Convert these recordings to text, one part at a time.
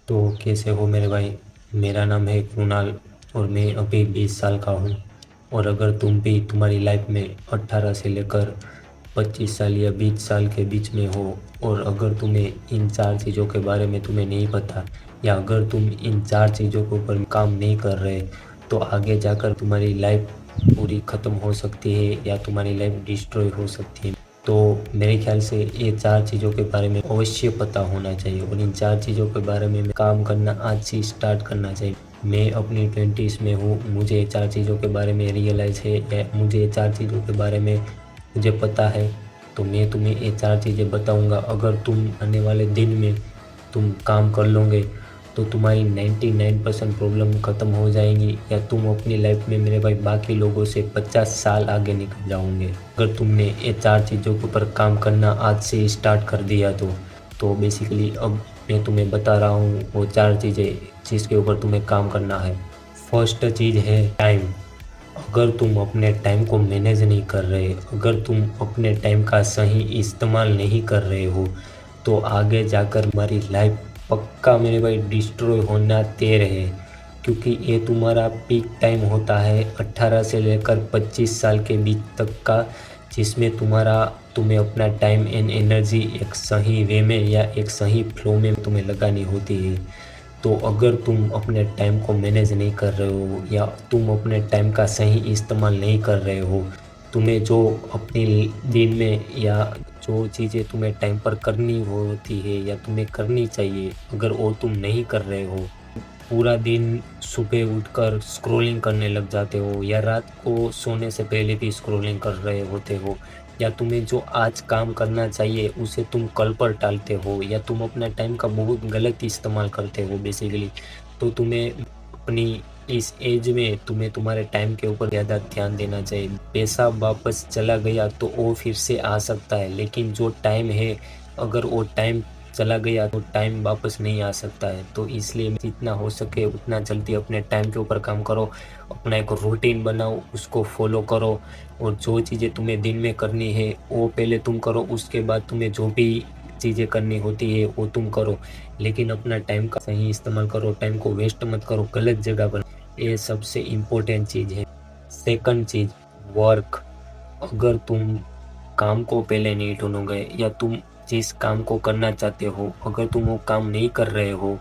तो कैसे हो मेरे भाई। मेरा नाम है कृणाल और मैं अभी 20 साल का हूँ। और अगर तुम भी तुम्हारी लाइफ में 18 से लेकर 25 साल या 20 साल के बीच में हो, और अगर तुम्हें इन चार चीज़ों के बारे में तुम्हें नहीं पता, या अगर तुम इन चार चीज़ों के ऊपर काम नहीं कर रहे, तो आगे जाकर तुम्हारी लाइफ पूरी ख़त्म हो सकती है या तुम्हारी लाइफ डिस्ट्रॉय हो सकती है। तो मेरे ख्याल से ये चार चीज़ों के बारे में अवश्य पता होना चाहिए, और इन चार चीज़ों के बारे में काम करना आज से स्टार्ट करना चाहिए। मैं अपनी 20s में हूँ, मुझे ये चार चीज़ों के बारे में रियलाइज़ है, या मुझे ये चार चीज़ों के बारे में मुझे पता है। तो मैं तुम्हें ये चार चीज़ें बताऊँगा। अगर तुम आने वाले दिन में तुम काम कर लोगे तो तुम्हारी 99% प्रॉब्लम ख़त्म हो जाएंगी, या तुम अपनी लाइफ में मेरे भाई बाकी लोगों से 50 साल आगे निकल जाओगे अगर तुमने ये चार चीज़ों के ऊपर काम करना आज से स्टार्ट कर दिया तो बेसिकली अब मैं तुम्हें बता रहा हूँ वो चार चीज़ें जिसके ऊपर तुम्हें काम करना है। फर्स्ट चीज़ है टाइम। अगर तुम अपने टाइम को मैनेज नहीं कर रहे, अगर तुम अपने टाइम का सही इस्तेमाल नहीं कर रहे हो, तो आगे जाकर तुम्हारी लाइफ पक्का मेरे भाई डिस्ट्रॉय होना तय है। क्योंकि ये तुम्हारा पीक टाइम होता है 18 से लेकर 25 साल के बीच तक का, जिसमें तुम्हें अपना टाइम एंड एनर्जी एक सही वे में या एक सही फ्लो में तुम्हें लगानी होती है। तो अगर तुम अपने टाइम को मैनेज नहीं कर रहे हो, या तुम अपने टाइम का सही इस्तेमाल नहीं कर रहे हो, तुम्हें जो अपनी दिन में या जो चीज़ें तुम्हें टाइम पर करनी होती है या तुम्हें करनी चाहिए, अगर वो तुम नहीं कर रहे हो, पूरा दिन सुबह उठकर स्क्रॉलिंग करने लग जाते हो, या रात को सोने से पहले भी स्क्रॉलिंग कर रहे होते हो, या तुम्हें जो आज काम करना चाहिए उसे तुम कल पर टालते हो, या तुम अपना टाइम का बहुत गलत इस्तेमाल करते हो बेसिकली। तो तुम्हें अपनी इस एज में तुम्हें तुम्हारे टाइम के ऊपर ज़्यादा ध्यान देना चाहिए। पैसा वापस चला गया तो वो फिर से आ सकता है, लेकिन जो टाइम है, अगर वो टाइम चला गया तो टाइम वापस नहीं आ सकता है। तो इसलिए जितना हो सके उतना जल्दी अपने टाइम के ऊपर काम करो, अपना एक रूटीन बनाओ, उसको फॉलो करो, और जो चीज़ें तुम्हें दिन में करनी है वो पहले तुम करो, उसके बाद तुम्हें जो भी चीज़ें करनी होती है वो तुम करो। लेकिन अपना टाइम का सही इस्तेमाल करो, टाइम को वेस्ट मत करो गलत जगह पर। ये सबसे इम्पोर्टेंट चीज़ है। सेकंड चीज़, वर्क। अगर तुम काम को पहले नहीं ढूंढोगे, या तुम जिस काम को करना चाहते हो अगर तुम वो काम नहीं कर रहे हो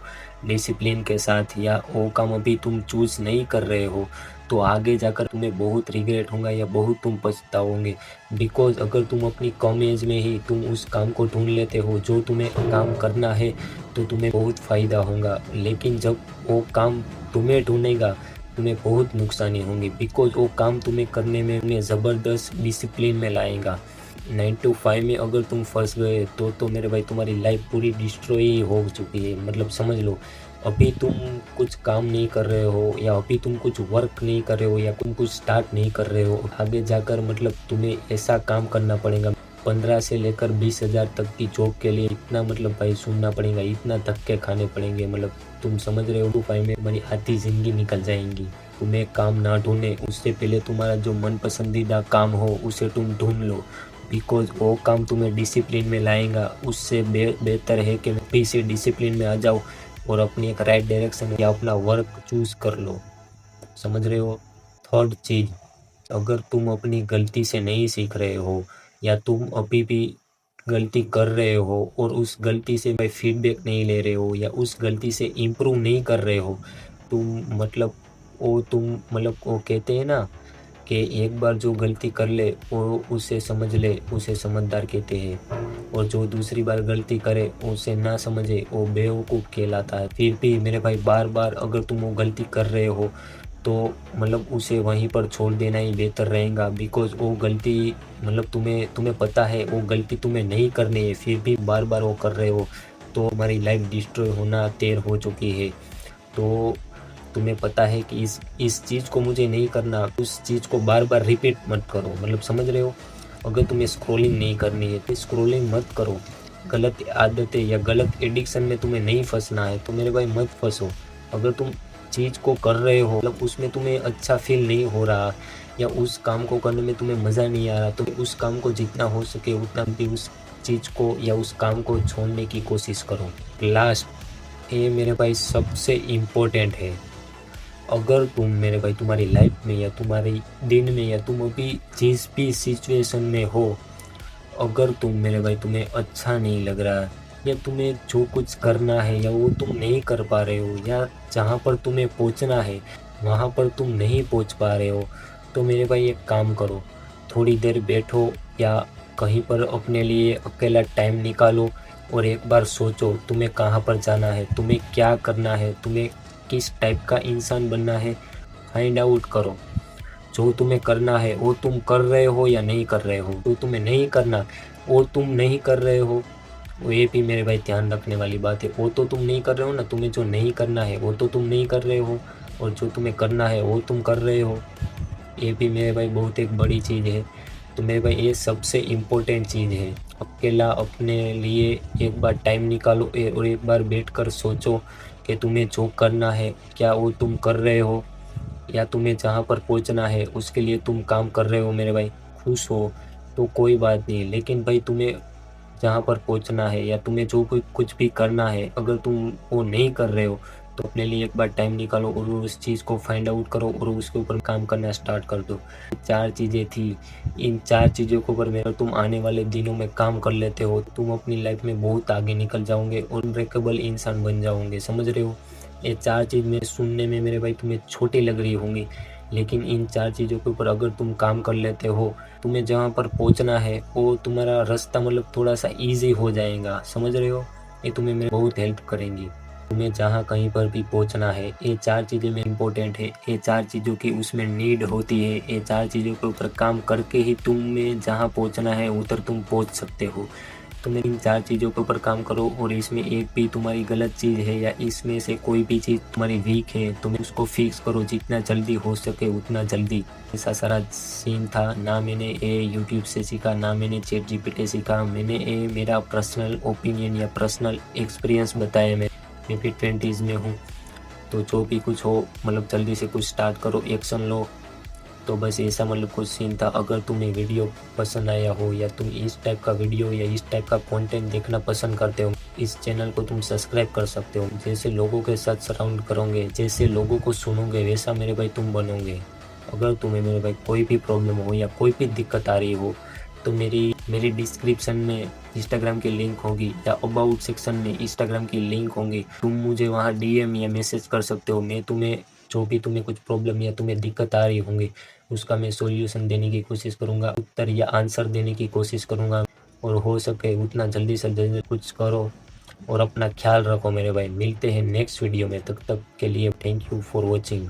डिसिप्लिन के साथ, या वो काम अभी तुम चूज नहीं कर रहे हो, तो आगे जाकर तुम्हें बहुत रिग्रेट होगा या बहुत तुम पछताओगे। बिकॉज अगर तुम अपनी कम एज में ही तुम उस काम को ढूंढ लेते हो जो तुम्हें काम करना है, तो तुम्हें बहुत फ़ायदा होगा। लेकिन जब वो काम तुम्हें ढूंढेगा, तुम्हें बहुत नुकसानी होंगी, बिकॉज वो काम तुम्हें करने में उन्हें ज़बरदस्त डिसिप्लिन में लाएगा। 9 to 5 में अगर तुम फंस गए तो मेरे भाई तुम्हारी लाइफ पूरी डिस्ट्रॉय हो चुकी है। मतलब समझ लो, अभी तुम कुछ काम नहीं कर रहे हो, या अभी तुम कुछ वर्क नहीं कर रहे हो, या तुम कुछ स्टार्ट नहीं कर रहे हो, आगे जाकर मतलब तुम्हें ऐसा काम करना पड़ेगा। 15 से लेकर 20 हज़ार तक की जॉब के लिए इतना मतलब भाई सुनना पड़ेगा, इतना धक्के खाने पड़ेंगे। मतलब तुम समझ रहे हो, 2 5 में तुम्हारी आधी जिंदगी निकल जाएंगी। तुम्हें काम ना ढूंढे उससे पहले तुम्हारा जो मन पसंदीदा काम हो उसे तुम ढूंढ लो, बिकॉज वो काम तुम्हें डिसिप्लिन में लाएगा। उससे बेहतर है कि अभी से डिसिप्लिन में आ जाओ और अपनी एक राइट डायरेक्शन या अपना वर्क चूज कर लो। समझ रहे हो। थर्ड चीज, अगर तुम अपनी गलती से नहीं सीख रहे हो, या तुम अभी भी गलती कर रहे हो और उस गलती से भाई फीडबैक नहीं ले रहे हो, या उस गलती से इम्प्रूव नहीं कर रहे हो, तुम मतलब तुम वो कहते हैं ना कि एक बार जो गलती कर ले वो उसे समझ ले, उसे समझदार कहते हैं, और जो दूसरी बार गलती करे उसे ना समझे वो बेवकूफ़ कहलाता है। फिर भी मेरे भाई बार बार अगर तुम वो गलती कर रहे हो, तो मतलब उसे वहीं पर छोड़ देना ही बेहतर रहेगा। बिकॉज वो गलती मतलब तुम्हें तुम्हें पता है वो गलती तुम्हें नहीं करनी है, फिर भी बार बार वो कर रहे हो, तो हमारी लाइफ डिस्ट्रॉय होना तैयार हो चुकी है। तो तुम्हें पता है कि इस चीज़ को मुझे नहीं करना, उस चीज़ को बार बार रिपीट मत करो। मतलब समझ रहे हो। अगर तुम्हें स्क्रॉलिंग नहीं करनी है तो स्क्रॉलिंग मत करो। गलत आदतें या गलत एडिक्शन में तुम्हें नहीं फंसना है तो मेरे भाई मत फंसो। अगर तुम चीज़ को कर रहे हो, मतलब उसमें तुम्हें अच्छा फील नहीं हो रहा, या उस काम को करने में तुम्हें मज़ा नहीं आ रहा, तो उस काम को जितना हो सके उतना भी उस चीज़ को या उस काम को छोड़ने की कोशिश करो। लास्ट ये मेरे भाई सबसे इम्पोर्टेंट है। अगर तुम मेरे भाई तुम्हारी लाइफ में या तुम्हारी दिन में या तुम अभी जिस भी सिचुएशन में हो, अगर तुम मेरे भाई तुम्हें अच्छा नहीं लग रहा या तुम्हें जो कुछ करना है या वो तुम नहीं कर पा रहे हो या जहाँ पर तुम्हें पहुँचना है वहाँ पर तुम नहीं पहुँच पा रहे हो, तो मेरे भाई एक काम करो, थोड़ी देर बैठो या कहीं पर अपने लिए अकेला टाइम निकालो और एक बार सोचो तुम्हें कहाँ पर जाना है, तुम्हें क्या करना है, तुम्हें किस टाइप का इंसान बनना है, फाइंड आउट करो। जो तुम्हें करना है वो तुम कर रहे हो या नहीं कर रहे हो, जो तुम्हें नहीं करना वो तुम नहीं कर रहे हो, वो ये भी मेरे भाई ध्यान रखने वाली बात है। वो तो तुम नहीं कर रहे हो ना, तुम्हें जो नहीं करना है वो तो तुम नहीं कर रहे हो, और जो तुम्हें करना है वो तुम कर रहे हो। ये भी मेरे भाई बहुत एक बड़ी चीज़ है। तो मेरे भाई ये सबसे इम्पोर्टेंट चीज़ है। अकेला अपने लिए एक बार टाइम निकालो और एक बार बैठकर सोचो कि तुम्हें जो करना है क्या वो तुम कर रहे हो, या तुम्हें जहाँ पर पहुँचना है उसके लिए तुम काम कर रहे हो। मेरे भाई खुश हो तो कोई बात नहीं, लेकिन भाई तुम्हें जहाँ पर पहुँचना है या तुम्हें जो कोई कुछ भी करना है, अगर तुम वो नहीं कर रहे हो तो अपने लिए एक बार टाइम निकालो और उस चीज़ को फाइंड आउट करो और उसके ऊपर काम करना स्टार्ट कर दो। 4 चीज़ें थी, इन 4 चीज़ों के ऊपर अगर तुम आने वाले दिनों में काम कर लेते हो, तुम अपनी लाइफ में बहुत आगे निकल जाओगे और अनब्रेकेबल इंसान बन जाओगे। समझ रहे हो? ये 4 चीज़ में सुनने में मेरे भाई तुम्हें छोटी लग रही होंगी, लेकिन इन 4 चीज़ों के ऊपर अगर तुम काम कर लेते हो, तुम्हें जहाँ पर पहुँचना है वो तुम्हारा रास्ता मतलब थोड़ा सा ईजी हो जाएगा। समझ रहे हो? ये तुम्हें मेरे बहुत हेल्प करेंगी। तुम्हें जहाँ कहीं पर भी पहुँचना है, ये 4 चीज़ें में इम्पोर्टेंट है। ये 4 चीज़ों की उसमें नीड होती है। ये 4 चीज़ों के ऊपर काम करके ही तुम्हें जहाँ पहुँचना है उधर तुम पहुँच सकते हो। तुम इन 4 चीज़ों के ऊपर काम करो और इसमें एक भी तुम्हारी गलत चीज़ है या इसमें से कोई भी चीज़ तुम्हारी वीक है, तुम उसको फिक्स करो जितना जल्दी हो सके उतना जल्दी। ऐसा सारा सीन था ना, मैंने ये यूट्यूब से सीखा ना मैंने चैट जीपीटी सीखा, मैंने ये मेरा पर्सनल ओपिनियन या पर्सनल एक्सपीरियंस बताया। मैं भी 20s में हूँ, तो जो भी कुछ हो मतलब जल्दी से कुछ स्टार्ट करो, एक्शन लो। तो बस ऐसा मतलब कुछ सीन था। अगर तुम्हें वीडियो पसंद आया हो या तुम इस टाइप का वीडियो या इस टाइप का कंटेंट देखना पसंद करते हो, इस चैनल को तुम सब्सक्राइब कर सकते हो। जैसे लोगों के साथ सराउंड करोगे, जैसे लोगों को सुनोगे, वैसा मेरे भाई तुम बनोगे। अगर तुम्हें मेरे भाई कोई भी प्रॉब्लम हो या कोई भी दिक्कत आ रही हो, तो मेरी डिस्क्रिप्शन में इंस्टाग्राम की लिंक होगी या अबाउट सेक्शन में इंस्टाग्राम की लिंक होंगी, तुम मुझे वहाँ डीएम या मैसेज कर सकते हो। मैं तुम्हें जो भी तुम्हें कुछ प्रॉब्लम या तुम्हें दिक्कत आ रही होंगी उसका मैं सॉल्यूशन देने की कोशिश करूँगा, उत्तर या आंसर देने की कोशिश करूँगा। और हो सके उतना जल्दी से जल्दी कुछ करो और अपना ख्याल रखो मेरे भाई। मिलते हैं नेक्स्ट वीडियो में, तब तक के लिए थैंक यू फॉर वॉचिंग।